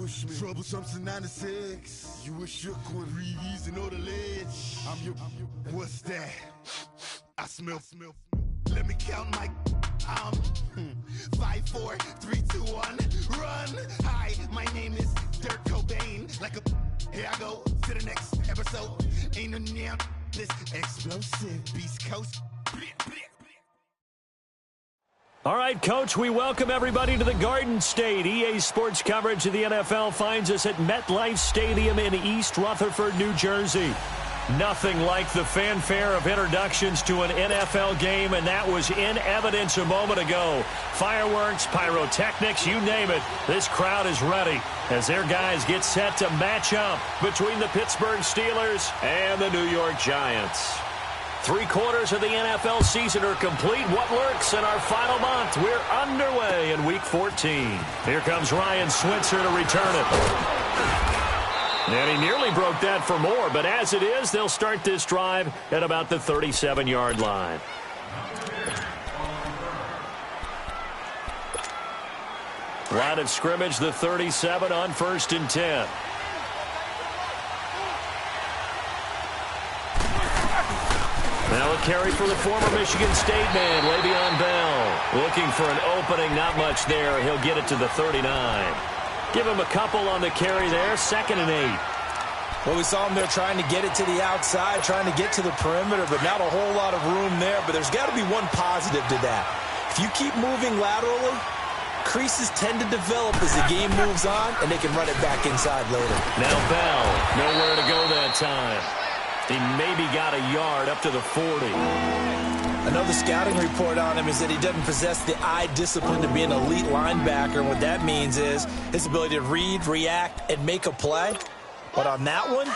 Troublesome since 96. You a shook one. Breeze and know the ledge. I'm your. What's that? I smell. Let me count my. 5, 4, 3, 2, 1. Run. Hi, my name is Dirk Cobain. Like a. Here I go to the next episode. Ain't no damn this explosive Beast Coast. All right, Coach, we welcome everybody to the Garden State. EA Sports coverage of the NFL finds us at MetLife Stadium in East Rutherford, New Jersey. Nothing like the fanfare of introductions to an NFL game, and that was in evidence a moment ago. Fireworks, pyrotechnics, you name it. This crowd is ready as their guys get set to match up between the Pittsburgh Steelers and the New York Giants. 3/4 of the NFL season are complete. What lurks in our final month? We're underway in Week 14. Here comes Ryan Switzer to return it. And he nearly broke that for more, but as it is, they'll start this drive at about the 37-yard line. Line of scrimmage, the 37 on 1st and 10. Now a carry for the former Michigan State man, Le'Veon Bell. Looking for an opening, not much there. He'll get it to the 39. Give him a couple on the carry there, 2nd and 8. Well, we saw him there trying to get it to the outside, trying to get to the perimeter, but not a whole lot of room there. But there's got to be one positive to that. If you keep moving laterally, creases tend to develop as the game moves on, and they can run it back inside later. Now Bell, nowhere to go that time. He maybe got a yard up to the 40. Another scouting report on him is that he doesn't possess the eye discipline to be an elite linebacker. And what that means is his ability to read, react, and make a play. But on that one,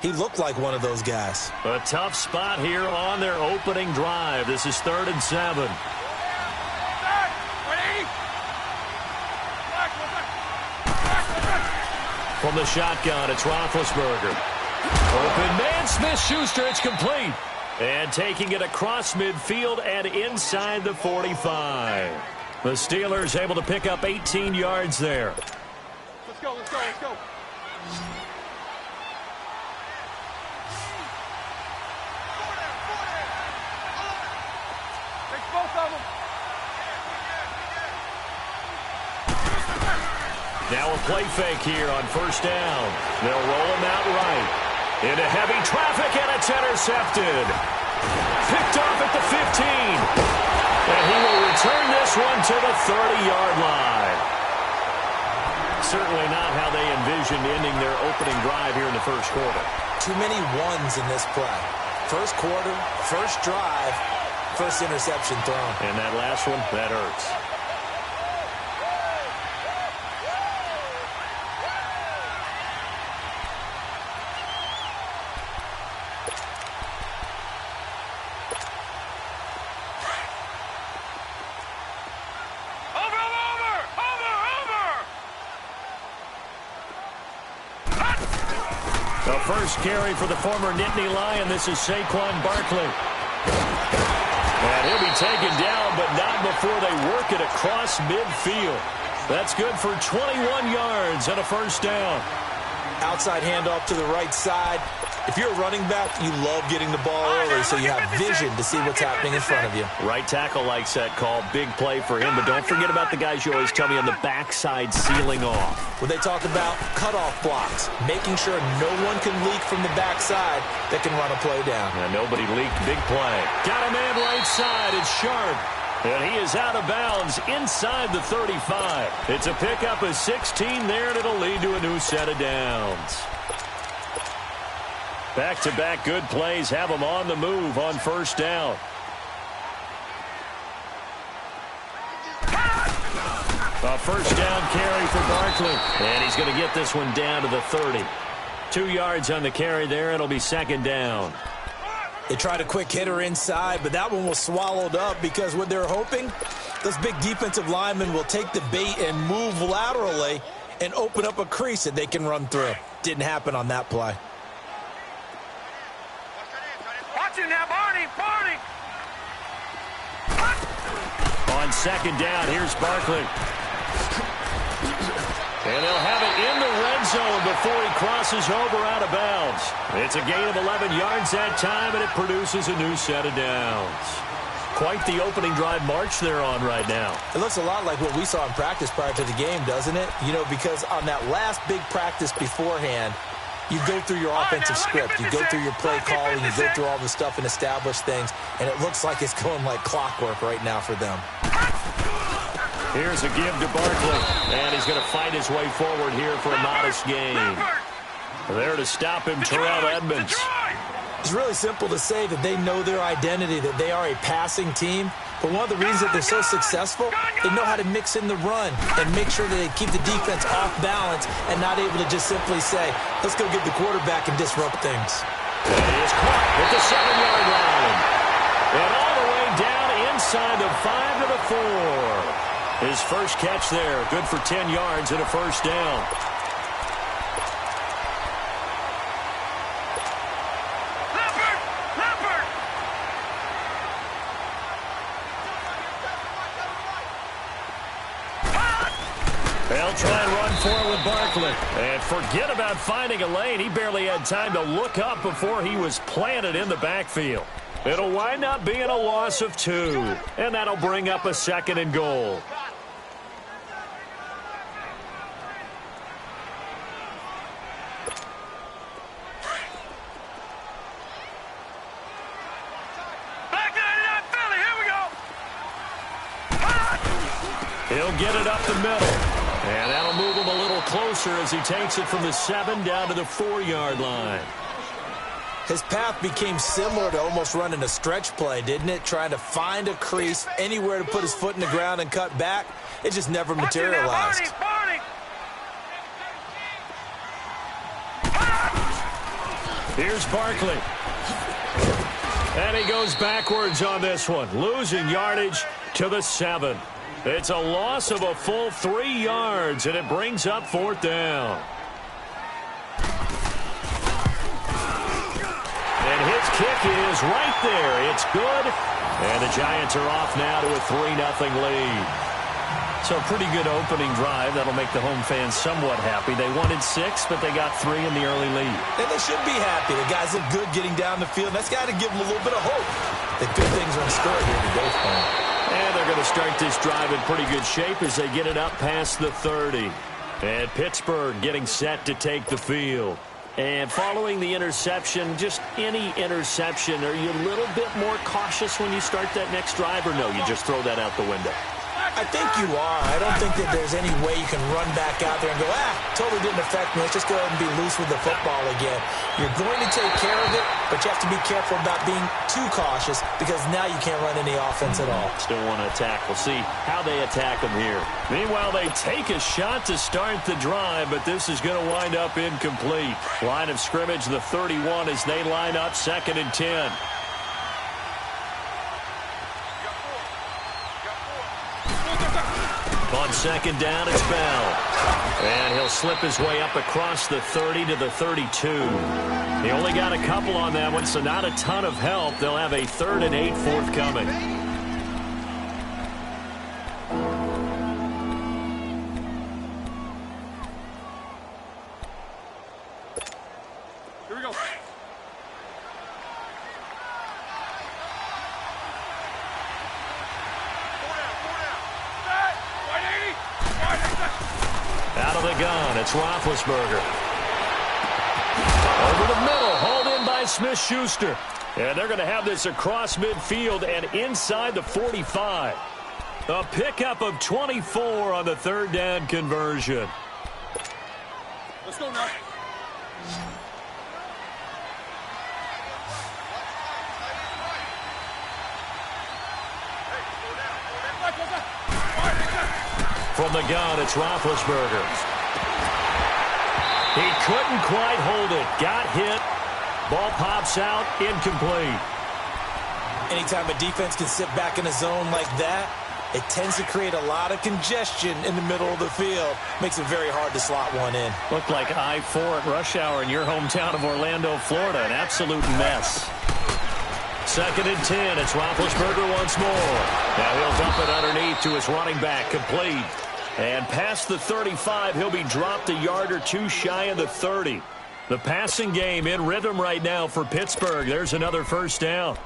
he looked like one of those guys. A tough spot here on their opening drive. This is 3rd and 7. From the shotgun, it's Roethlisberger. Open man, Smith-Schuster, it's complete. And taking it across midfield and inside the 45. The Steelers able to pick up 18 yards there. Let's go. Take both of them. Now a play fake here on 1st down. They'll roll him out right. Into heavy traffic, and it's intercepted. Picked off at the 15. And he will return this one to the 30-yard line. Certainly not how they envisioned ending their opening drive here in the 1st quarter. Too many ones in this play. 1st quarter, 1st drive, 1st interception thrown. And that last one, that hurts. The first carry for the former Nittany Lion. This is Saquon Barkley. And he'll be taken down, but not before they work it across midfield. That's good for 21 yards and a 1st down. Outside handoff to the right side. If you're a running back, you love getting the ball early so you have vision to see what's happening in front of you. Right tackle likes that call. Big play for him, but don't forget about the guys you always tell me on the backside sealing off. When they talk about cutoff blocks, making sure no one can leak from the backside that can run a play down. And nobody leaked. Big play. Got a man right side. It's Sharp. And he is out of bounds inside the 35. It's a pickup of 16 there, and it'll lead to a new set of downs. Back-to-back good plays have them on the move on 1st down. A 1st down carry for Barkley. And he's going to get this one down to the 30. 2 yards on the carry there. It'll be 2nd down. They tried a quick hitter inside, but that one was swallowed up because what they're hoping, those big defensive linemen will take the bait and move laterally and open up a crease that they can run through. Didn't happen on that play. Watch it now, Barney. On 2nd down, here's Barkley. And they'll have it in the zone before he crosses over out of bounds. It's a gain of 11 yards that time, and it produces a new set of downs. Quite the opening drive march they're on right now. It looks a lot like what we saw in practice prior to the game, doesn't it? You know, because on that last big practice beforehand, you go through your offensive script. You go through your play calling. You go through all the stuff and establish things. And it looks like it's going like clockwork right now for them. Here's a give to Barkley. And he's going to fight his way forward here for a modest gain. There to stop him, Terrell Edmonds. It's really simple to say that they know their identity, that they are a passing team. But one of the reasons that they're so successful, they know how to mix in the run and make sure that they keep the defense off balance and not able to just simply say, let's go get the quarterback and disrupt things. And he is caught at the 7-yard line. And all the way down inside the 5 to the 4. His first catch there, good for 10 yards and a first down. They'll try and run forward with Barkley. And forget about finding a lane. He barely had time to look up before he was planted in the backfield. It'll wind up being a loss of 2. And that'll bring up a 2nd and goal. He'll get it up the middle. And that'll move him a little closer as he takes it from the 7 down to the 4-yard line. His path became similar to almost running a stretch play, didn't it? Trying to find a crease, anywhere to put his foot in the ground and cut back. It just never materialized. Here's Barkley. And he goes backwards on this one, losing yardage to the 7. It's a loss of a full 3 yards, and it brings up 4th down. And his kick is right there. It's good. And the Giants are off now to a 3-0 lead. So a pretty good opening drive. That'll make the home fans somewhat happy. They wanted 6, but they got 3 in the early lead. And they should be happy. The guys look good getting down the field. That's got to give them a little bit of hope that good things are in store here today for them. And they're going to start this drive in pretty good shape as they get it up past the 30. And Pittsburgh getting set to take the field. And following the interception, just any interception, are you a little bit more cautious when you start that next drive, or no, you just throw that out the window? I think you are. I don't think that there's any way you can run back out there and go, totally didn't affect me. Let's just go ahead and be loose with the football again. You're going to take care of it, but you have to be careful about being too cautious because now you can't run any offense at all. Still want to attack. We'll see how they attack them here. Meanwhile, they take a shot to start the drive, but this is going to wind up incomplete. Line of scrimmage, the 31 as they line up 2nd and 10. On 2nd down, it's Bell. And he'll slip his way up across the 30 to the 32. He only got a couple on that one, so not a ton of help. They'll have a 3rd and 8 forthcoming. Here we go. Out of the gun, it's Roethlisberger. Over the middle, hauled in by Smith-Schuster. And they're going to have this across midfield and inside the 45. A pickup of 24 on the 3rd down conversion. Let's go now. From the gun, it's Roethlisberger. He couldn't quite hold it. Got hit. Ball pops out. Incomplete. Anytime a defense can sit back in a zone like that, it tends to create a lot of congestion in the middle of the field. Makes it very hard to slot one in. Looked like I-4 at rush hour in your hometown of Orlando, Florida. An absolute mess. 2nd and 10. It's Roethlisberger once more. Now he'll dump it underneath to his running back. Complete. And past the 35, he'll be dropped a yard or two shy of the 30. The passing game in rhythm right now for Pittsburgh. There's another first down.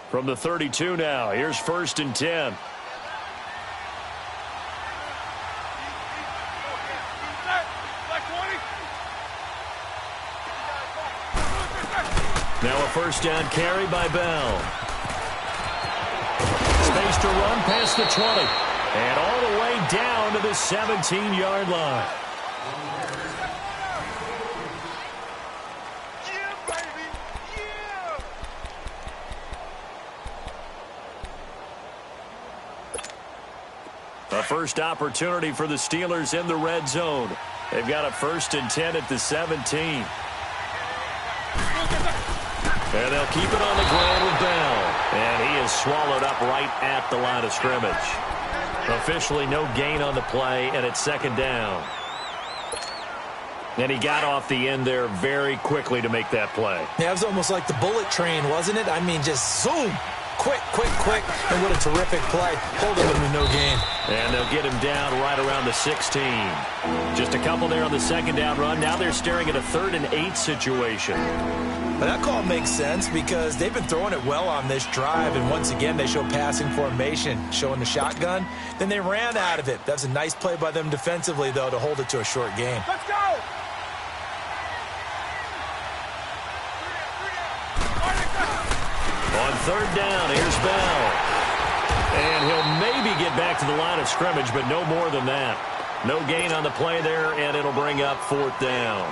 From the 32 now, here's 1st and 10. Now a first down carry by Bell. Space to run past the 20. And all the way down to the 17-yard line. A first opportunity for the Steelers in the red zone. They've got a 1st and 10 at the 17. And they'll keep it on the ground with Bell. And he is swallowed up right at the line of scrimmage. Officially no gain on the play, and it's 2nd down. And he got off the end there very quickly to make that play. Yeah, it was almost like the bullet train, wasn't it? I mean, just zoom. Quick, quick, quick. And what a terrific play. Holding him to no gain. And they'll get him down right around the 16. Just a couple there on the 2nd down run. Now they're staring at a 3rd and 8 situation. But that call makes sense because they've been throwing it well on this drive. And once again, they show passing formation, showing the shotgun. Then they ran out of it. That's a nice play by them defensively, though, to hold it to a short gain. Let's go! On 3rd down, here's Bell. And he'll maybe get back to the line of scrimmage, but no more than that. No gain on the play there, and it'll bring up 4th down.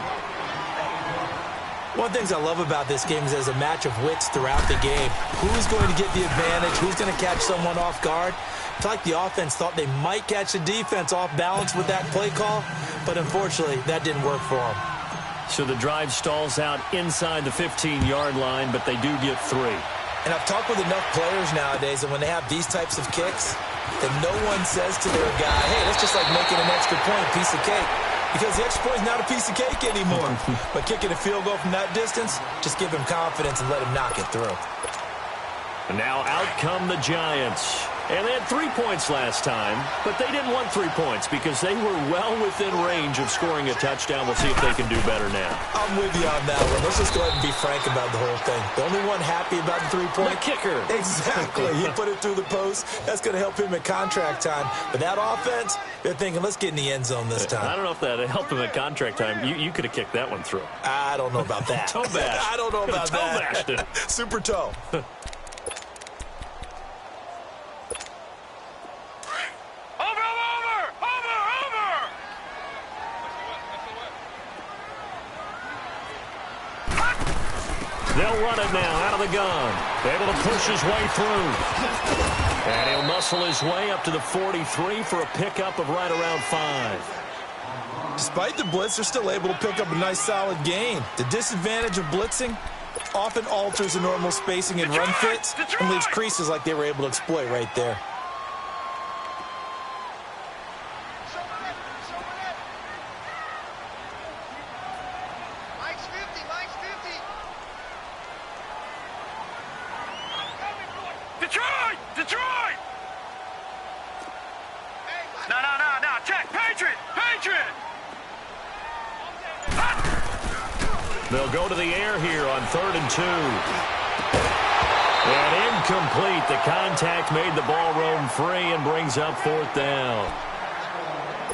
One of the things I love about this game is there's a match of wits throughout the game. Who's going to get the advantage? Who's going to catch someone off guard? I feel like the offense thought they might catch the defense off balance with that play call, but unfortunately, that didn't work for them. So the drive stalls out inside the 15-yard line, but they do get 3. And I've talked with enough players nowadays, and when they have these types of kicks, then no one says to their guy, hey, that's just like making an extra point, piece of cake. Because the extra point is not a piece of cake anymore. But kicking a field goal from that distance, just give him confidence and let him knock it through. And now out come the Giants. And they had 3 points last time, but they didn't want 3 points because they were well within range of scoring a touchdown. We'll see if they can do better now. I'm with you on that one. Let's just go ahead and be frank about the whole thing. The only one happy about the 3-point? The kicker. Exactly. He put it through the post. That's going to help him at contract time. But that offense, they're thinking, let's get in the end zone this time. I don't know if that helped him at contract time. You could have kicked that one through. I don't know about that. Toe bash. I don't know about toe that. Bashed it. Super toe. They'll run it now out of the gun. Able to push his way through. And he'll muscle his way up to the 43 for a pickup of right around 5. Despite the blitz, they're still able to pick up a nice solid gain. The disadvantage of blitzing often alters the normal spacing and run fits and leaves creases like they were able to exploit right there. Detroit! No, check, Patriot! They'll go to the air here on 3rd and 2. And incomplete. The contact made the ball roam free and brings up 4th down.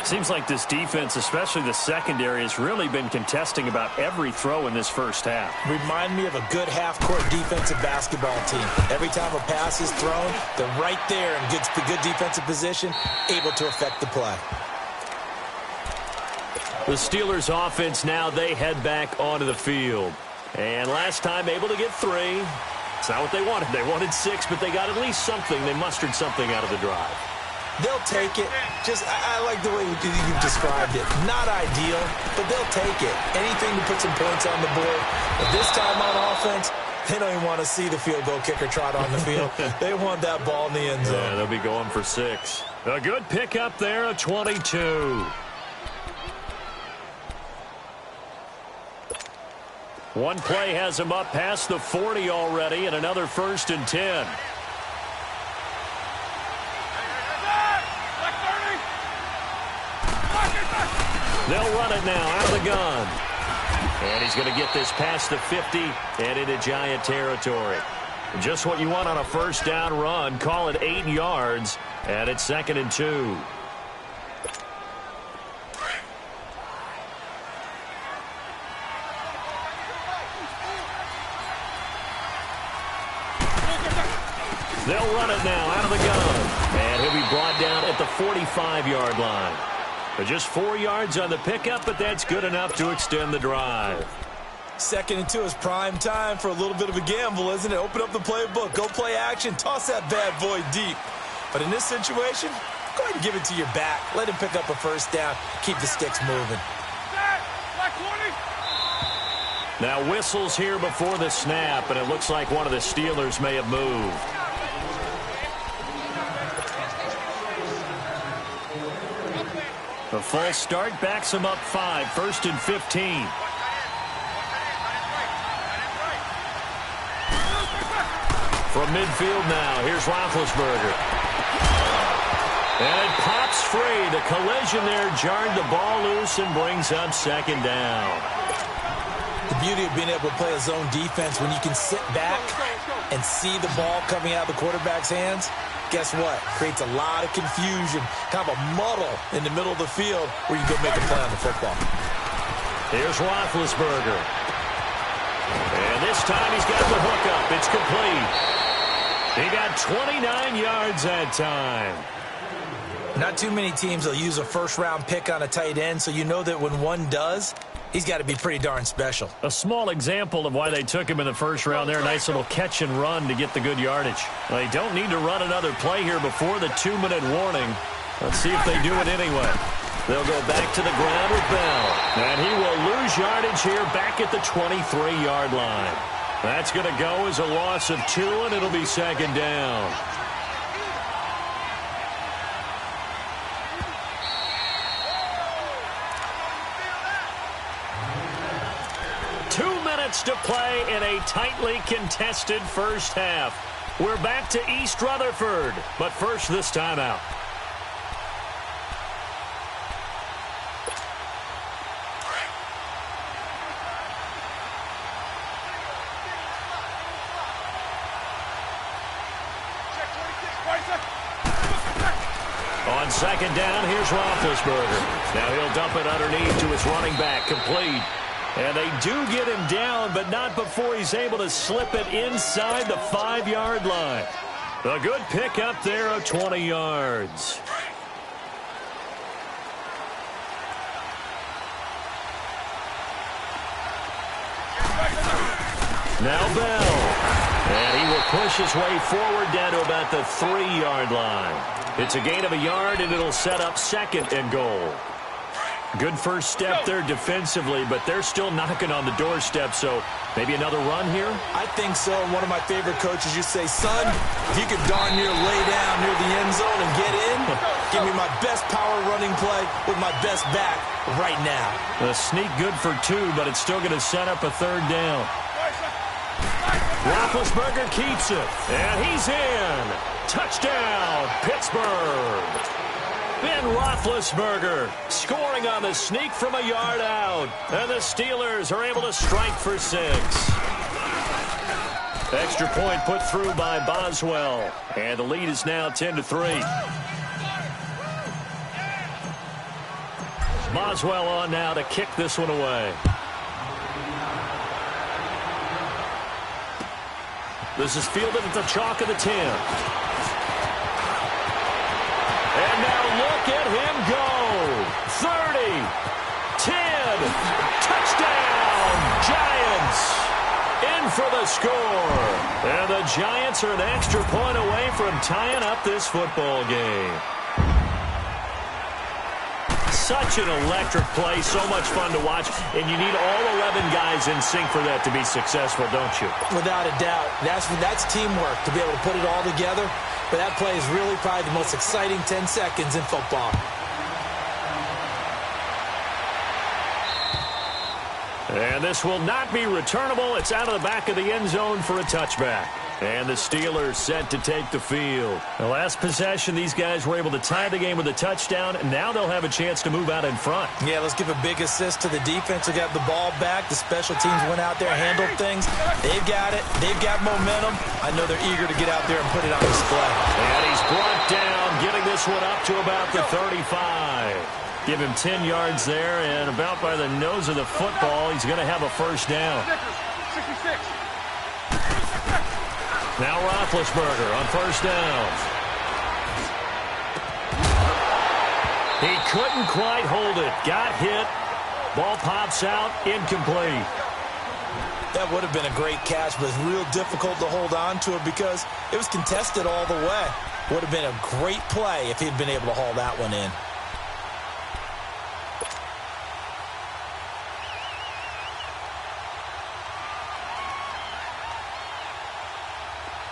Seems like this defense, especially the secondary, has really been contesting about every throw in this first half. Remind me of a good half-court defensive basketball team. Every time a pass is thrown, they're right there in good defensive position, able to affect the play. The Steelers offense now, they head back onto the field. And last time able to get 3. It's not what they wanted. They wanted 6, but they got at least something. They mustered something out of the drive. They'll take it. I like the way you've described it. Not ideal, but they'll take it. Anything to put some points on the board. But this time on offense, they don't even want to see the field goal kicker trot on the field. They want that ball in the end zone. Yeah, they'll be going for 6. A good pickup there, a 22. One play has him up past the 40 already, and another 1st and 10. They'll run it now out of the gun. And he's going to get this past the 50 and into Giant territory. Just what you want on a first down run. Call it 8 yards, and it's 2nd and 2. They'll run it now out of the gun. And he'll be brought down at the 45-yard line. But just 4 yards on the pickup, but that's good enough to extend the drive. 2nd and 2 is prime time for a little bit of a gamble, isn't it? Open up the playbook, go play action, toss that bad boy deep. But in this situation, go ahead and give it to your back. Let him pick up a first down, keep the sticks moving. Now whistles here before the snap, and it looks like one of the Steelers may have moved. The false start backs him up 5, 1st and 15. From midfield now, here's Roethlisberger. And it pops free. The collision there jarred the ball loose and brings up 2nd down. The beauty of being able to play a zone defense when you can sit back and see the ball coming out of the quarterback's hands, guess what? Creates a lot of confusion, kind of a muddle in the middle of the field where you go make a play on the football. Here's Roethlisberger. And this time he's got the hook up. It's complete. He got 29 yards that time. Not too many teams will use a first-round pick on a tight end, so you know that when one does, he's got to be pretty darn special. A small example of why they took him in the first round there. Nice little catch and run to get the good yardage. They don't need to run another play here before the 2-minute warning. Let's see if they do it anyway. They'll go back to the ground with Bell. And he will lose yardage here back at the 23-yard line. That's going to go as a loss of 2, and it'll be 2nd down. To play in a tightly contested first half. We're back to East Rutherford, but first this timeout. On 2nd down, here's Roethlisberger. Now he'll dump it underneath to his running back, complete. And they do get him down, but not before he's able to slip it inside the 5-yard line. A good pickup there of 20 yards. Now Bell. And he will push his way forward down to about the 3-yard line. It's a gain of a yard, and it'll set up 2nd and goal. Good first step there defensively, but they're still knocking on the doorstep, so maybe another run here? I think so. One of my favorite coaches used to say, son, if you could darn near lay down near the end zone and get in, give me my best power running play with my best back right now. A sneak good for 2, but it's still going to set up a 3rd down. Roethlisberger keeps it, and he's in. Touchdown, Pittsburgh. Ben Roethlisberger scoring on the sneak from a yard out. And the Steelers are able to strike for 6. Extra point put through by Boswell. And the lead is now 10-3. Boswell on now to kick this one away. This is fielded at the chalk of the 10. And now look at him go. 30, 10, touchdown, Giants. In for the score. And the Giants are an extra point away from tying up this football game. Such an electric play, so much fun to watch, and you need all 11 guys in sync for that to be successful, don't you? Without a doubt. That's teamwork, to be able to put it all together. But that play is really probably the most exciting 10 seconds in football. And this will not be returnable. It's out of the back of the end zone for a touchback. And the Steelers set to take the field. The last possession, these guys were able to tie the game with a touchdown, and now they'll have a chance to move out in front. Yeah, let's give a big assist to the defense who got the ball back. The special teams went out there, handled things. They've got it. They've got momentum. I know they're eager to get out there and put it on display. And he's brought down, getting this one up to about the 35. Give him 10 yards there, and about by the nose of the football, he's going to have a first down. 66. Now Roethlisberger on first down. He couldn't quite hold it. Got hit. Ball pops out. Incomplete. That would have been a great catch, but it's real difficult to hold on to it because it was contested all the way. Would have been a great play if he'd been able to haul that one in.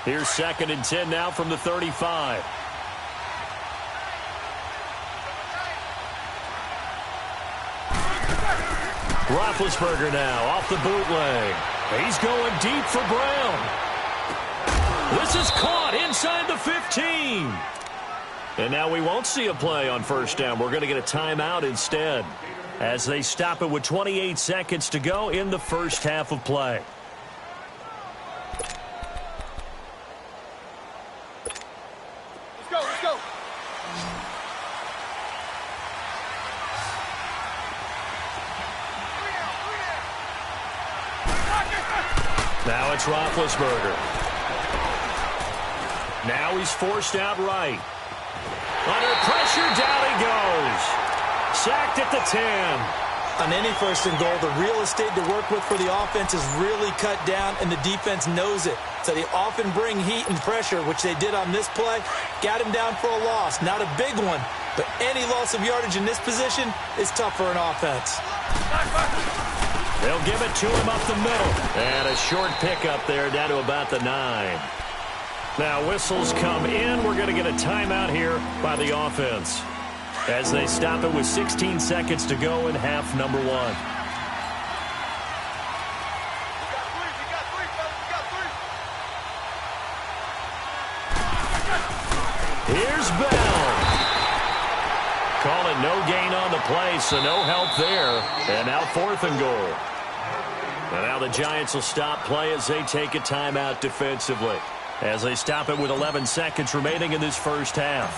Here's 2nd and 10 now from the 35. Roethlisberger now off the bootleg. He's going deep for Brown. This is caught inside the 15. And now we won't see a play on first down. We're going to get a timeout instead as they stop it with 28 seconds to go in the first half of play. Now it's Roethlisberger. Now he's forced out right. Under pressure, down he goes. Sacked at the 10. On any first and goal, the real estate to work with for the offense is really cut down, and the defense knows it. So they often bring heat and pressure, which they did on this play. Got him down for a loss. Not a big one, but any loss of yardage in this position is tough for an offense. They'll give it to him up the middle. And a short pickup there down to about the 9. Now whistles come in. We're going to get a timeout here by the offense as they stop it with 16 seconds to go in half number 1. Here's Bell. Call it no gain on the play, so no help there. And now 4th and goal. And now the Giants will stop play as they take a timeout defensively, as they stop it with 11 seconds remaining in this first half.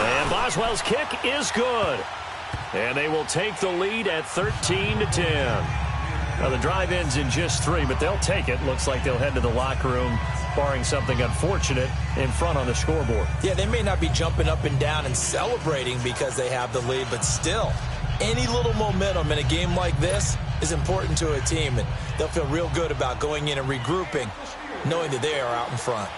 And Boswell's kick is good. And they will take the lead at 13-10. Now the drive ends in just 3, but they'll take it. Looks like they'll head to the locker room, barring something unfortunate, in front on the scoreboard. Yeah, they may not be jumping up and down and celebrating because they have the lead, but still, any little momentum in a game like this is important to a team, and they'll feel real good about going in and regrouping, knowing that they are out in front.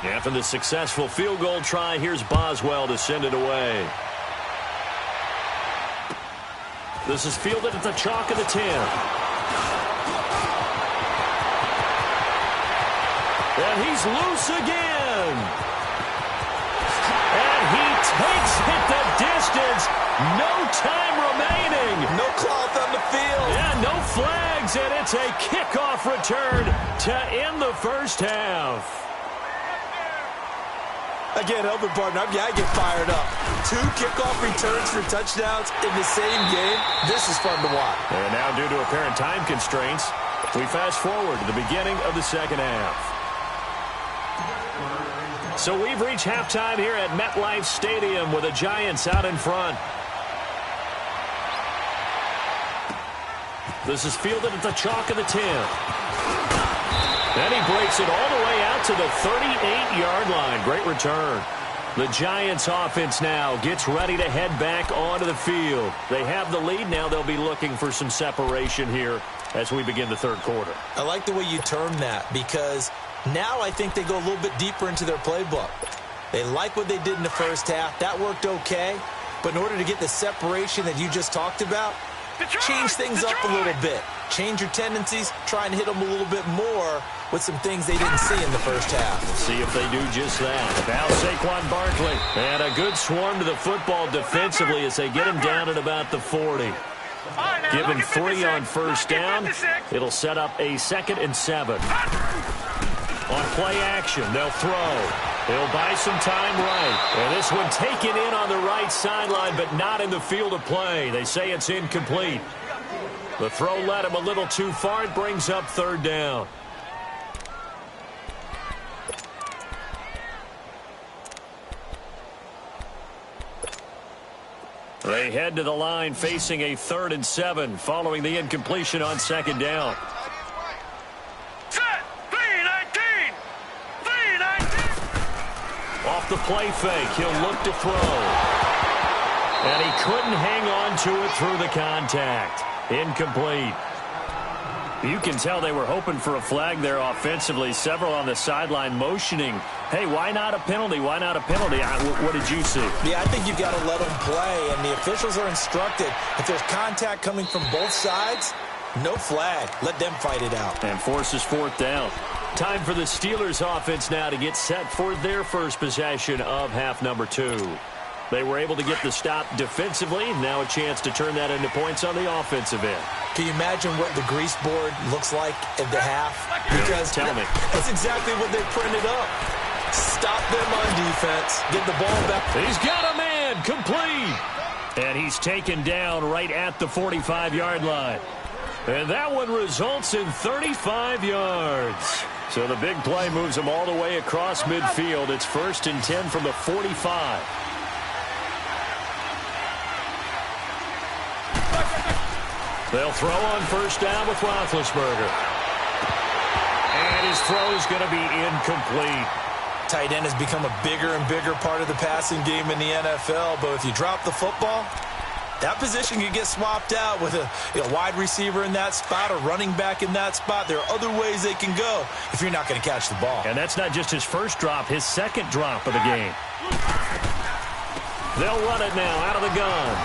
After the successful field goal try, here's Boswell to send it away. This is fielded at the chalk of the 10. And he's loose again. And he takes it the distance. No time remaining. No cloth on the field. Yeah, no flags, and it's a kickoff return to end the first half. Again, helping partner, I get fired up. 2 kickoff returns for touchdowns in the same game. This is fun to watch. And now, due to apparent time constraints, we fast forward to the beginning of the second half. So we've reached halftime here at MetLife Stadium with the Giants out in front. This is fielded at the chalk of the 10. And he breaks it all the way out to the 38-yard line. Great return. The Giants offense now gets ready to head back onto the field. They have the lead. Now they'll be looking for some separation here as we begin the third quarter. I like the way you term that, because now I think they go a little bit deeper into their playbook. They like what they did in the first half. That worked okay. But in order to get the separation that you just talked about, change things up a little bit. Change your tendencies, try and hit them a little bit more with some things they didn't see in the first half. We'll see if they do just that. Now Saquon Barkley. And a good swarm to the football defensively as they get him down at about the 40. Give him 3 on first down. It'll set up a 2nd and 7. On play action, they'll throw. They'll buy some time right. And this one taken in on the right sideline, but not in the field of play. They say it's incomplete. The throw led him a little too far. It brings up 3rd down. They head to the line facing a 3rd and 7 following the incompletion on 2nd down. Set! 3-19! 3-19! Off the play fake, he'll look to throw. And he couldn't hang on to it through the contact. Incomplete. You can tell they were hoping for a flag there offensively. Several on the sideline motioning, hey, why not a penalty? Why not a penalty? What did you see? Yeah, I think you've got to let them play, and the officials are instructed, if there's contact coming from both sides, no flag. Let them fight it out. And forces 4th down. Time for the Steelers offense now to get set for their first possession of half number 2. They were able to get the stop defensively. Now a chance to turn that into points on the offensive end. Can you imagine what the grease board looks like at the half? Because tell me. That's exactly what they printed up. Stop them on defense. Get the ball back. He's got a man. Complete. And he's taken down right at the 45-yard line. And that one results in 35 yards. So the big play moves him all the way across midfield. It's 1st and 10 from the 45. They'll throw on first down with Roethlisberger. And his throw is going to be incomplete. Tight end has become a bigger and bigger part of the passing game in the NFL, but if you drop the football, that position can get swapped out with a wide receiver in that spot, a running back in that spot. There are other ways they can go if you're not going to catch the ball. And that's not just his first drop, his 2nd drop of the game. They'll run it now out of the gun.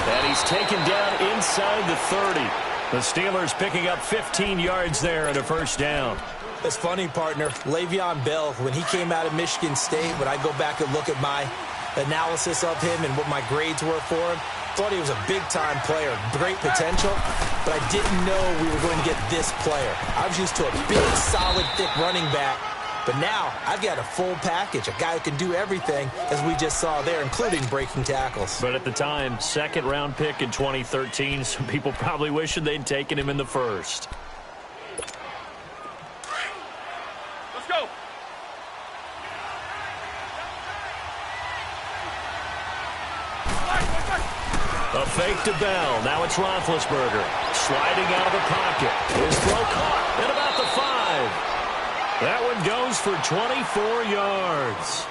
And he's taken down inside the 30. The Steelers picking up 15 yards there and a first down. It's funny, partner. Le'Veon Bell, when he came out of Michigan State, when I go back and look at my analysis of him and what my grades were for him, thought he was a big-time player, great potential, but I didn't know we were going to get this player. I was used to a big, solid, thick running back. But now I've got a full package, a guy who can do everything, as we just saw there, including breaking tackles. But at the time, 2nd-round pick in 2013, some people probably wishing they'd taken him in the 1st. Let's go! A fake to Bell. Now it's Roethlisberger. Sliding out of the pocket. His throw caught at about the 5. That one goes for 24 yards.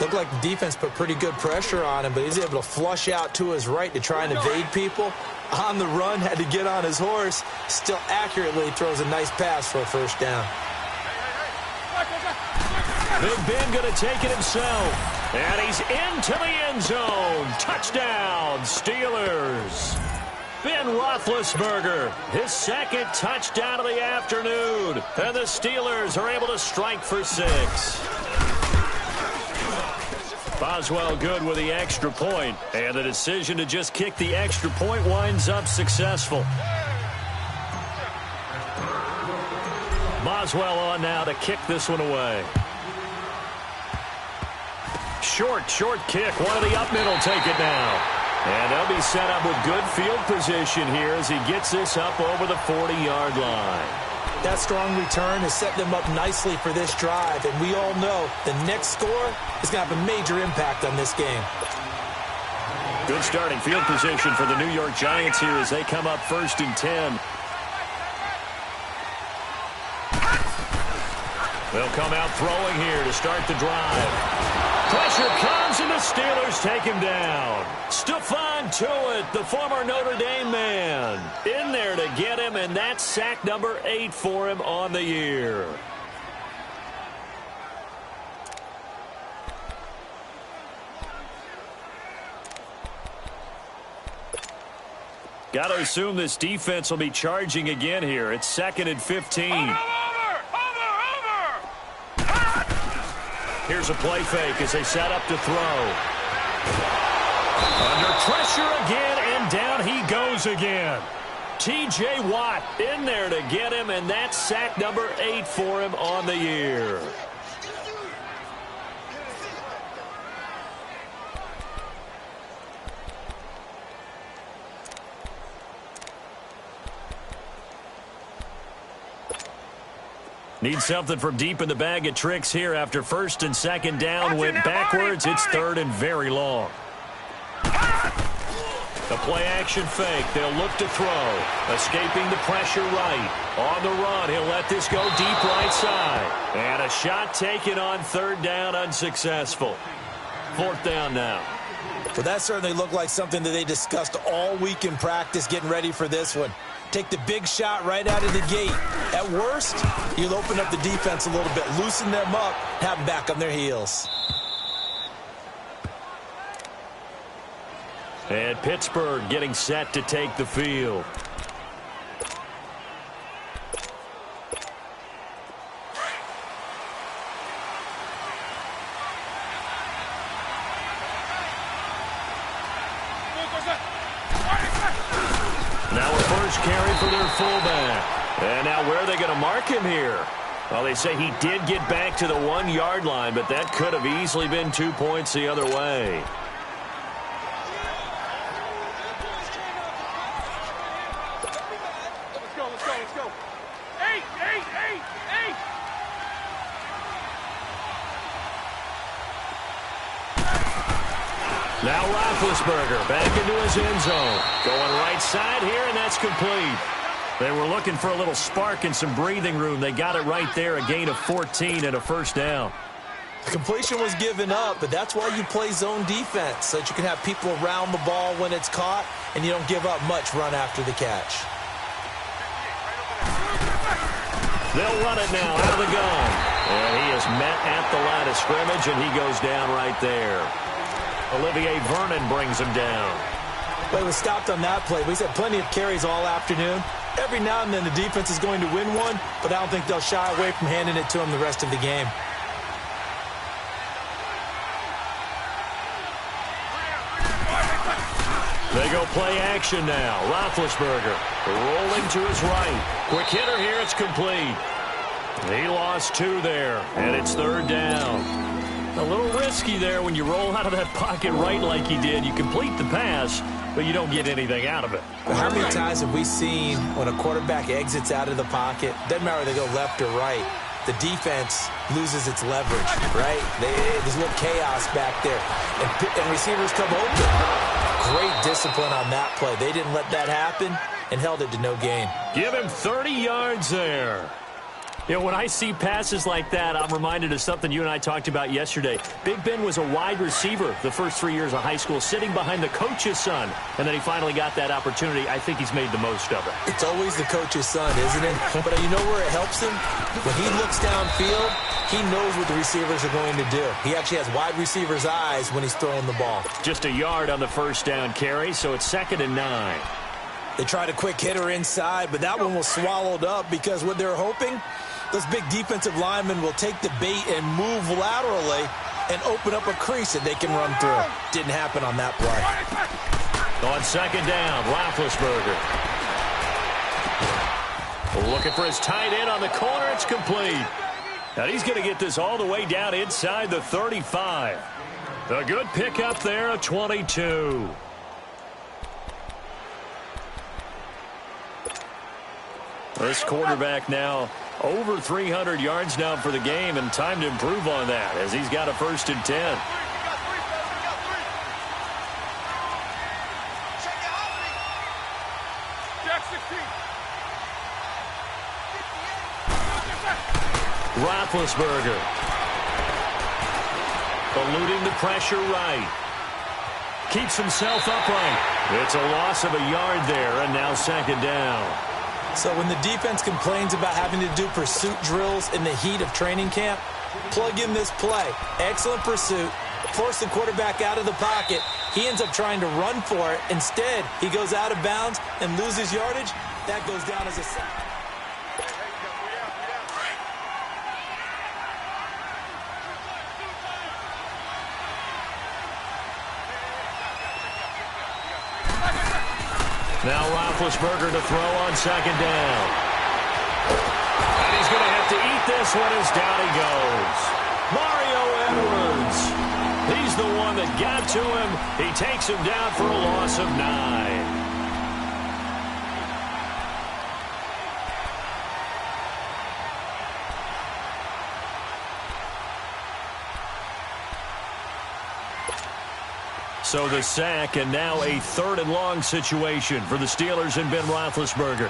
Looked like the defense put pretty good pressure on him, but he's able to flush out to his right to try and evade people. On the run, had to get on his horse. Still accurately throws a nice pass for a first down. Big Ben going to take it himself. And he's into the end zone. Touchdown, Steelers. Ben Roethlisberger, his 2nd touchdown of the afternoon. And the Steelers are able to strike for 6. Boswell good with the extra point. And the decision to just kick the extra point winds up successful. Boswell on now to kick this one away. Short kick. One of the up middle take it now. And they'll be set up with good field position here as he gets this up over the 40-yard line. That strong return has set them up nicely for this drive, and we all know the next score is going to have a major impact on this game. Good starting field position for the New York Giants here as they come up 1st and 10. They'll come out throwing here to start the drive. Pressure comes, and the Steelers take him down. Stephon Tuitt, the former Notre Dame man, in there to get him, and that's sack number 8 for him on the year. Got to assume this defense will be charging again here. It's 2nd and 15. Over! Here's a play fake as they set up to throw. Under pressure again, and down he goes again. T.J. Watt in there to get him, and that's sack number 8 for him on the year. Need something from deep in the bag of tricks here after 1st and 2nd down. Went backwards. It's 3rd and very long. The play-action fake. They'll look to throw. Escaping the pressure right. On the run, he'll let this go deep right side. And a shot taken on 3rd down, unsuccessful. 4th down now. Well, that certainly looked like something that they discussed all week in practice getting ready for this one. Take the big shot right out of the gate. At worst, you'll open up the defense a little bit, loosen them up, have them back on their heels. And Pittsburgh getting set to take the field. Now a first carry for their fullback. And now where are they going to mark him here? Well, they say he did get back to the 1-yard line, but that could have easily been 2 points the other way. Let's go. 8! Now Roethlisberger back into his end zone. Going right side here, and that's complete. They were looking for a little spark and some breathing room. They got it right there, a gain of 14 and a 1st down. The completion was given up, but that's why you play zone defense, so that you can have people around the ball when it's caught, and you don't give up much run after the catch. They'll run it now out of the gun. And he is met at the line of scrimmage, and he goes down right there. Olivier Vernon brings him down. Well, he was stopped on that play. He's had plenty of carries all afternoon. Every now and then the defense is going to win one, but I don't think they'll shy away from handing it to him the rest of the game. They go play action now. Roethlisberger rolling to his right. Quick hitter here. It's complete. He lost 2 there, and it's 3rd down. A little risky there when you roll out of that pocket right like he did. You complete the pass, but you don't get anything out of it. How many times have we seen when a quarterback exits out of the pocket, doesn't matter whether they go left or right, the defense loses its leverage, right? There's a little chaos back there, and receivers come open. Great discipline on that play. They didn't let that happen and held it to no gain. Give him 30 yards there. You know, when I see passes like that, I'm reminded of something you and I talked about yesterday. Big Ben was a wide receiver the first 3 years of high school, sitting behind the coach's son, and then he finally got that opportunity. I think he's made the most of it. It's always the coach's son, isn't it? But you know where it helps him? When he looks downfield, he knows what the receivers are going to do. He actually has wide receivers' eyes when he's throwing the ball. Just a yard on the 1st down carry, so it's 2nd and 9. They tried a quick hitter inside, but that one was swallowed up because what they're hoping, those big defensive linemen will take the bait and move laterally and open up a crease that they can run through. Didn't happen on that play. On 2nd down, Roethlisberger. Looking for his tight end on the corner. It's complete. And he's going to get this all the way down inside the 35. A good pickup there, a 22. This quarterback now over 300 yards now for the game, and time to improve on that as he's got a 1st and 10. Roethlisberger eluding the pressure right. Keeps himself upright. It's a loss of a yard there, and now 2nd down. So when the defense complains about having to do pursuit drills in the heat of training camp, plug in this play. Excellent pursuit. Force the quarterback out of the pocket. He ends up trying to run for it. Instead, he goes out of bounds and loses yardage. That goes down as a sack. Now Roethlisberger to throw on second down. And he's going to have to eat this one as down he goes. Mario Edwards. He's the one that got to him. He takes him down for a loss of 9. So the sack, and now a 3rd and long situation for the Steelers and Ben Roethlisberger.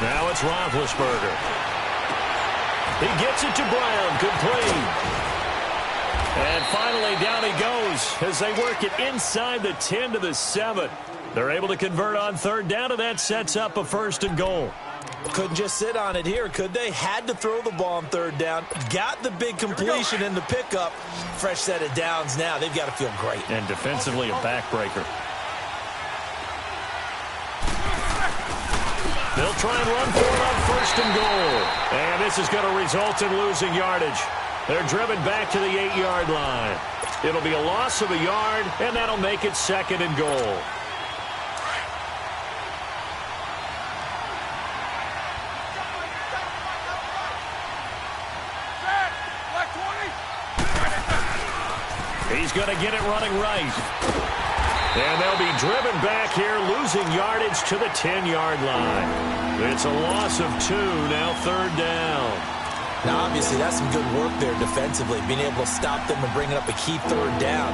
Now it's Roethlisberger. He gets it to Brown, complete. And finally down he goes as they work it inside the 10 to the 7. They're able to convert on 3rd down, and that sets up a 1st and goal. Couldn't just sit on it here, could they? Had to throw the ball on 3rd down. Got the big completion in the pickup. Fresh set of downs now. They've got to feel great. And defensively a backbreaker. They'll try and run for it on 1st and goal. And this is going to result in losing yardage. They're driven back to the 8-yard line. It'll be a loss of a yard, and that'll make it 2nd and goal. He's going to get it running right. And they'll be driven back here, losing yardage to the 10-yard line. It's a loss of 2, now 3rd down. Now, obviously, that's some good work there defensively, being able to stop them and bringing up a key 3rd down.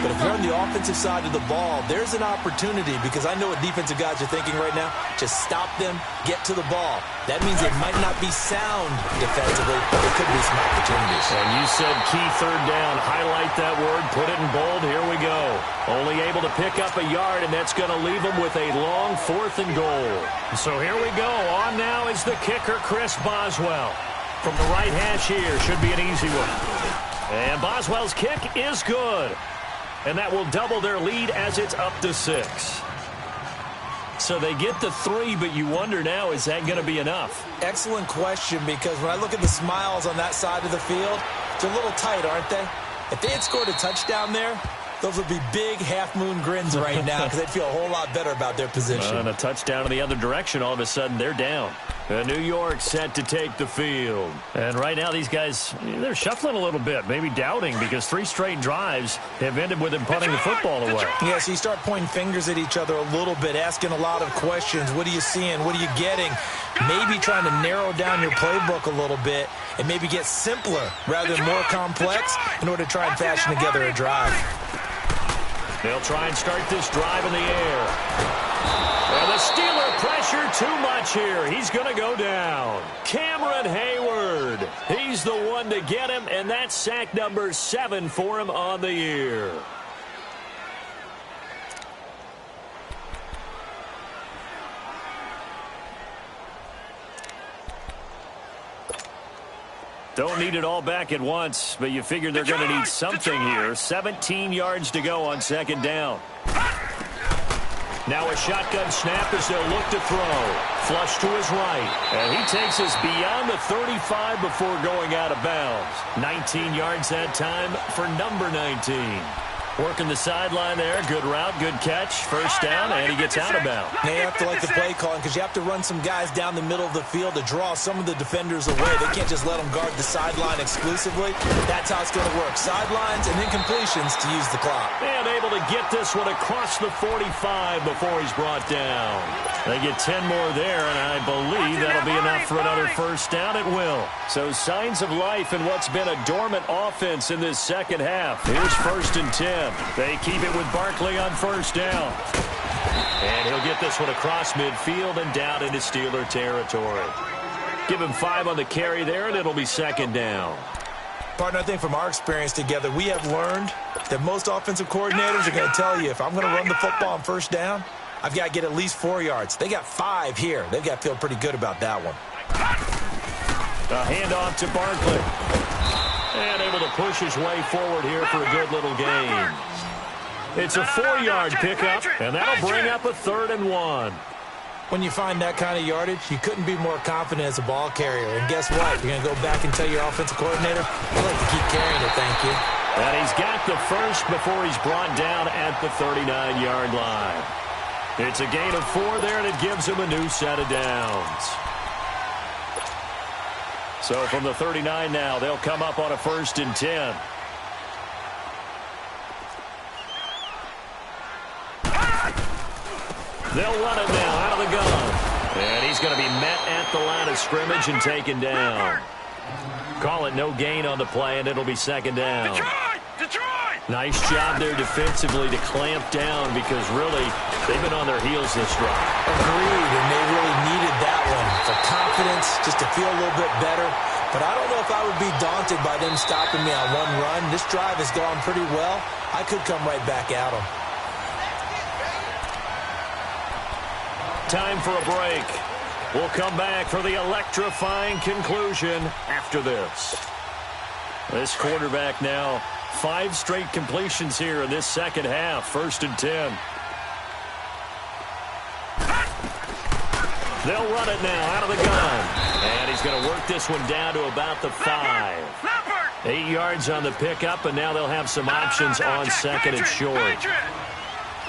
But if you're on the offensive side of the ball, there's an opportunity, because I know what defensive guys are thinking right now. Just stop them, get to the ball. That means it might not be sound defensively, but there could be some opportunities. And you said key 3rd down. Highlight that word, put it in bold. Here we go. Only able to pick up a yard, and that's going to leave them with a long 4th and goal. So here we go. On now is the kicker, Chris Boswell. From the right hash here, should be an easy one. And Boswell's kick is good. And that will double their lead as it's up to 6. So they get the 3, but you wonder now, is that going to be enough? Excellent question, because when I look at the smiles on that side of the field, they're a little tight, aren't they? If they had scored a touchdown there, those would be big half-moon grins right now, because they'd feel a whole lot better about their position. And a touchdown in the other direction, all of a sudden they're down. New York set to take the field. And right now these guys, they're shuffling a little bit, maybe doubting, because 3 straight drives have ended with them punting the football away. Yeah, so you start pointing fingers at each other a little bit, asking a lot of questions. What are you seeing? What are you getting? Maybe trying to narrow down your playbook a little bit and maybe get simpler rather than more complex in order to try and fashion together a drive. They'll try and start this drive in the air. And the Steeler pressure too much here. He's going to go down. Cameron Hayward. He's the one to get him, and that's sack number 7 for him on the year. Don't need it all back at once, but you figure they're going to need something here. 17 yards to go on 2nd down. Now a shotgun snap as they'll look to throw. Flush to his right. And he takes us beyond the 35 before going out of bounds. 19 yards that time for number 19. Working the sideline there. Good route, good catch. 1st down, and he gets out of bounds. Now you have to like the play calling, because you have to run some guys down the middle of the field to draw some of the defenders away. They can't just let them guard the sideline exclusively. That's how it's going to work. Sidelines and incompletions to use the clock. And able to get this one across the 45 before he's brought down. They get 10 more there, and I believe that'll be enough for another 1st down. It will. So signs of life in what's been a dormant offense in this 2nd half. Here's 1st and 10. They keep it with Barkley on 1st down. And he'll get this one across midfield and down into Steeler territory. Give him 5 on the carry there, and it'll be 2nd down. Partner, I think from our experience together, we have learned that most offensive coordinators are going to tell you, if I'm going to run the football on 1st down, I've got to get at least 4 yards. They got 5 here. They've got to feel pretty good about that one. A handoff to Barkley. And able to push his way forward here for a good little gain. It's a 4-yard pickup, and that'll bring up a 3rd and 1. When you find that kind of yardage, you couldn't be more confident as a ball carrier. And guess what? You're going to go back and tell your offensive coordinator, I'd like to keep carrying it, thank you. And he's got the first before he's brought down at the 39-yard line. It's a gain of 4 there, and it gives him a new set of downs. So from the 39 now, they'll come up on a 1st and 10. They'll run it now out of the gun. And he's going to be met at the line of scrimmage and taken down. Call it no gain on the play, and it'll be 2nd down. Detroit! Nice job there defensively to clamp down because really they've been on their heels this drive. Agreed, and they really needed that one for confidence, just to feel a little bit better. But I don't know if I would be daunted by them stopping me on one run. This drive has gone pretty well. I could come right back at them. Time for a break. We'll come back for the electrifying conclusion after this. This quarterback now, 5 straight completions here in this second half. 1st and 10. They'll run it now out of the gun. And he's going to work this one down to about the 5. 8 yards on the pickup, and now they'll have some options on 2nd and short.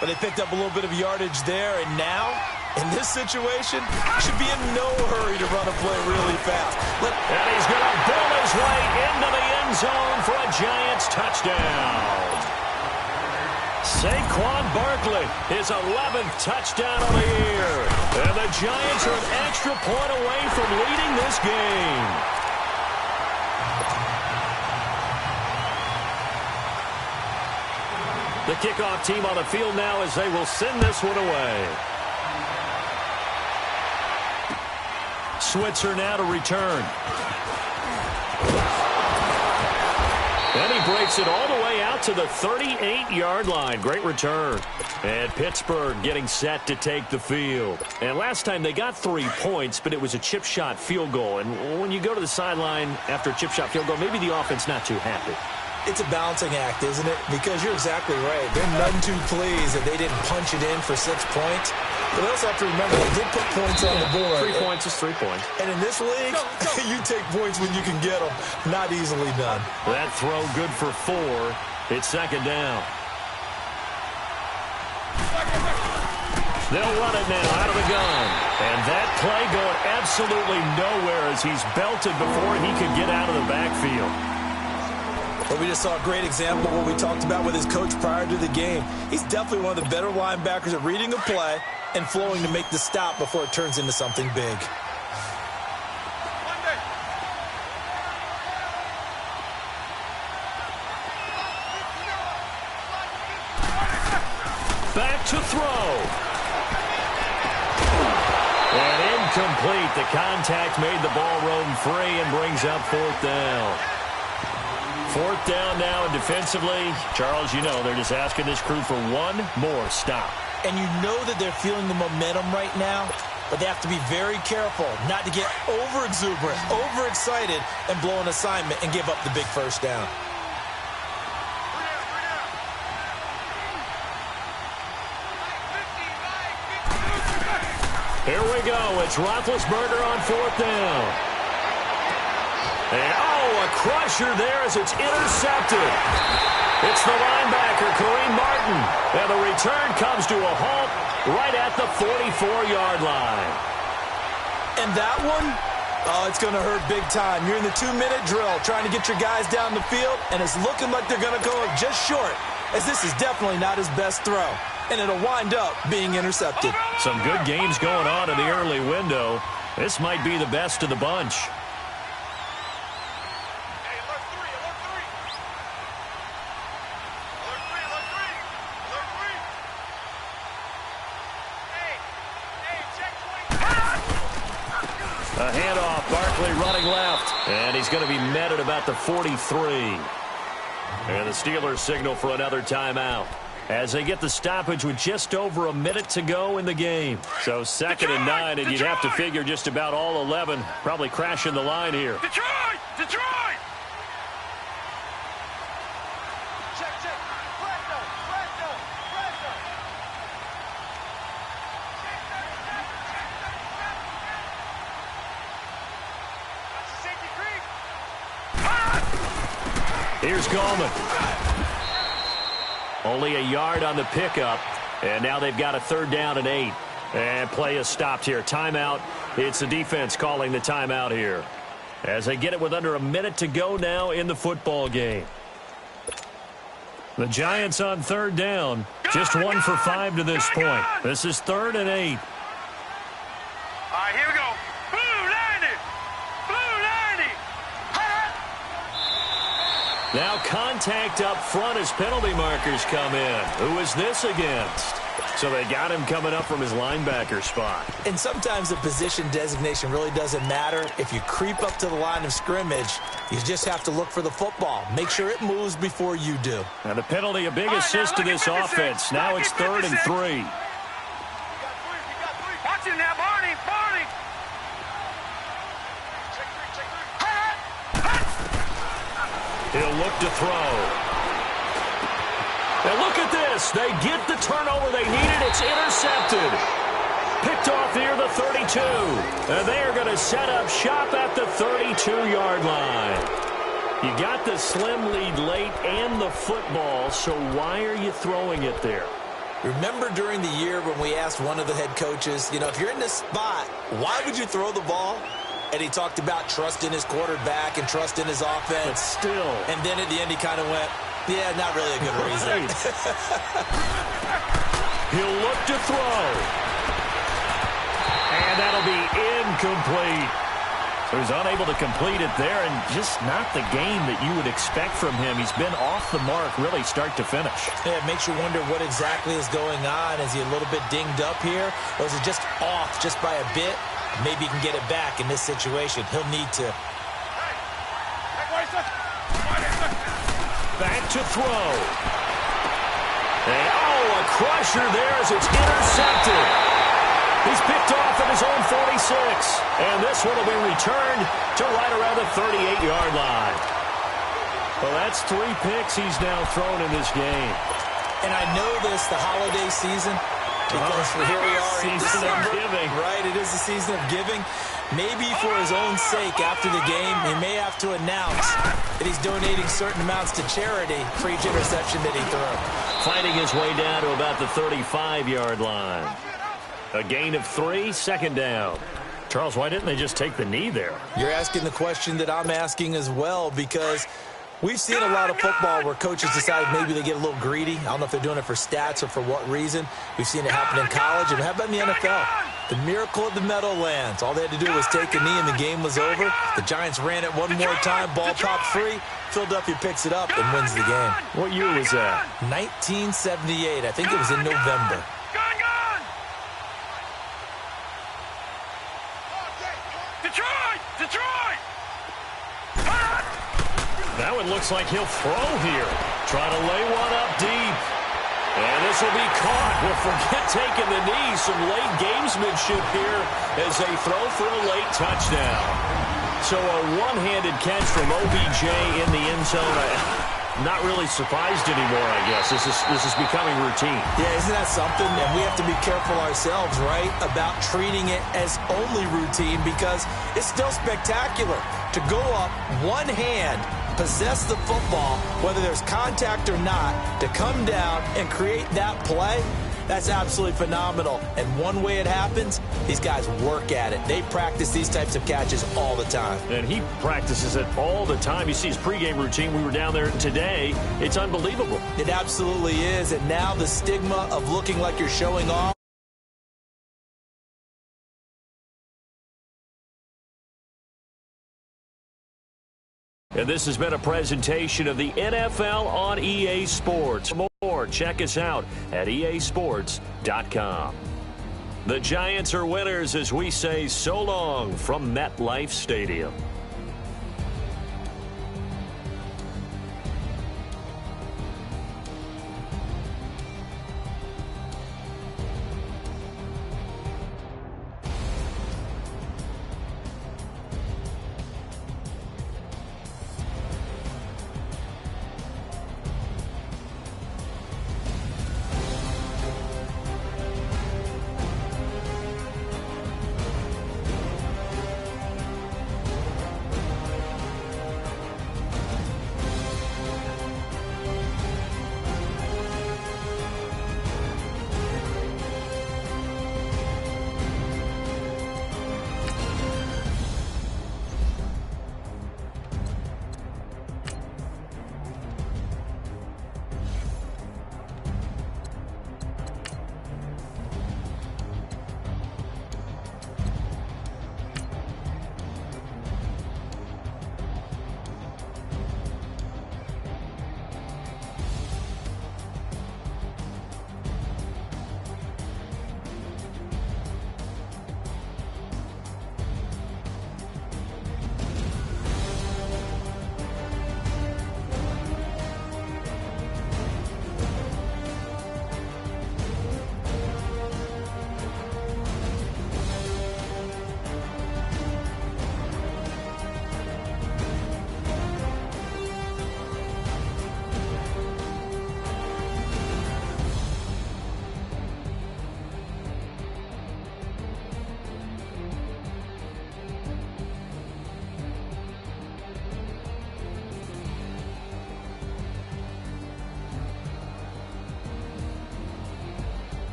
But they picked up a little bit of yardage there, and now, in this situation, should be in no hurry to run a play really fast. And he's going to bull his way into the end zone for a Giants touchdown. Saquon Barkley, his 11th touchdown of the year. And the Giants are an extra point away from leading this game. The kickoff team on the field now as they will send this one away. Switzer now to return. And he breaks it all the way out to the 38-yard line. Great return. And Pittsburgh getting set to take the field. And last time they got 3 points, but it was a chip shot field goal. And when you go to the sideline after a chip shot field goal, maybe the offense not too happy. It's a balancing act, isn't it? Because you're exactly right. They're none too pleased that they didn't punch it in for 6 points. But they also have to remember they did put points on the board. 3 points is 3 points. And in this league, you take points when you can get them. Not easily done. That throw good for 4. It's 2nd down. They'll run it now out of the gun. And that play going absolutely nowhere as he's belted before he could get out of the backfield. Well, we just saw a great example of what we talked about with his coach prior to the game. He's definitely one of the better linebackers at reading a play and flowing to make the stop before it turns into something big. Back to throw. And incomplete. The contact made the ball roam free and brings up 4th down. 4th down now, and defensively, Charles, you know, they're just asking this crew for one more stop. And you know that they're feeling the momentum right now, but they have to be very careful not to get over-exuberant, overexcited, and blow an assignment and give up the big 1st down. Here we go. It's Roethlisberger on 4th down. And, a crusher there as it's intercepted. It's the linebacker, Kareem Martin. And the return comes to a halt right at the 44-yard line. And that one, it's going to hurt big time. You're in the 2-minute drill trying to get your guys down the field, and it's looking like they're going to go up just short, as this is definitely not his best throw. And it'll wind up being intercepted. Some good games going on in the early window. This might be the best of the bunch. A handoff, Barkley running left. And he's going to be met at about the 43. And the Steelers signal for another timeout. as they get the stoppage with just over a minute to go in the game. So 2nd and 9, and you'd have to figure just about all 11 probably crashing the line here. Detroit! Detroit! Check, check. Fresno, Fresno, Fresno. Safety creep. Here's Gallman. Only a yard on the pickup, and now they've got a 3rd down and 8. And play is stopped here. Timeout. It's the defense calling the timeout here, as they get it with under a minute to go now in the football game. The Giants on 3rd down. Just 1 for 5 to this point. This is 3rd and 8. All right, here we go. Blue 90. Blue 90. Now contact up front as penalty markers come in. Who is this against? So they got him coming up from his linebacker spot. And sometimes the position designation really doesn't matter. If you creep up to the line of scrimmage, you just have to look for the football. Make sure it moves before you do. Now the penalty, a big assist to this offense. Now it's 3rd and 3. You got 3. Watch him now, Barney. Barney. Check 3. He'll look to throw. And look at this. They get the turnover they needed. It's intercepted. Picked off near the 32. And they are going to set up shop at the 32-yard line. You got the slim lead late and the football, so why are you throwing it there? Remember during the year when we asked one of the head coaches, if you're in this spot, why would you throw the ball? And he talked about trust in his quarterback and trust in his offense. But still. And then at the end he kind of went, yeah, not really a good reason. He'll look to throw. And that'll be incomplete. So he's unable to complete it there, and just not the game that you would expect from him. He's been off the mark really start to finish. Yeah, it makes you wonder what exactly is going on. Is he a little bit dinged up here? Or is it just off just by a bit? Maybe he can get it back in this situation. He'll need to. Back to throw. And, a crusher there as it's intercepted. He's picked off at his own 46. And this one will be returned to right around the 38-yard line. Well, that's 3 picks he's now thrown in this game. And I know this, the holiday season, because here we are in December. Giving. Right, it is the season of giving. Maybe for his own sake after the game, he may have to announce that he's donating certain amounts to charity for each interception that he threw. Fighting his way down to about the 35-yard line. A gain of 3, 2nd down. Charles, why didn't they just take the knee there? You're asking the question that I'm asking as well, because we've seen a lot of football where coaches decide maybe they get a little greedy. I don't know if they're doing it for stats or for what reason. We've seen it happen in college, and how about in the NFL? The miracle of the Meadowlands. All they had to do was take a knee, and the game was over. The Giants ran it one more time. Ball popped free. Philadelphia picks it up and wins the game. What year was that? 1978. I think it was in November. Detroit! Detroit! Now it looks like he'll throw here. Try to lay one up deep. And this will be caught. Well, forget taking the knee. Some late gamesmanship here as they throw for a late touchdown. So a one-handed catch from OBJ in the end zone. Not really surprised anymore, I guess. This is becoming routine. Yeah, isn't that something? And we have to be careful ourselves, right, about treating it as only routine, because it's still spectacular to go up one hand, possess the football, whether there's contact or not, to come down and create that play. That's absolutely phenomenal. And one way it happens, these guys work at it. They practice these types of catches all the time. And he practices it all the time. You see his pregame routine. We were down there today. It's unbelievable. It absolutely is. And now the stigma of looking like you're showing off. And this has been a presentation of the NFL on EA Sports. For more, check us out at easports.com. The Giants are winners as we say so long from MetLife Stadium.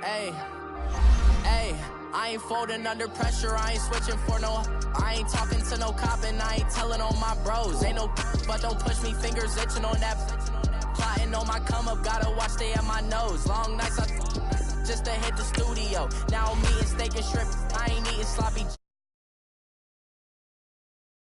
Hey, I ain't folding under pressure, I ain't switching for no. I ain't talking to no cop and I ain't telling on my bros. Ain't no but don't push me, fingers itching on that. Plotting on my come up, gotta watch stay at my nose. Long nights I just to hit the studio. Now I'm eating steak and shrimp, I ain't eating sloppy.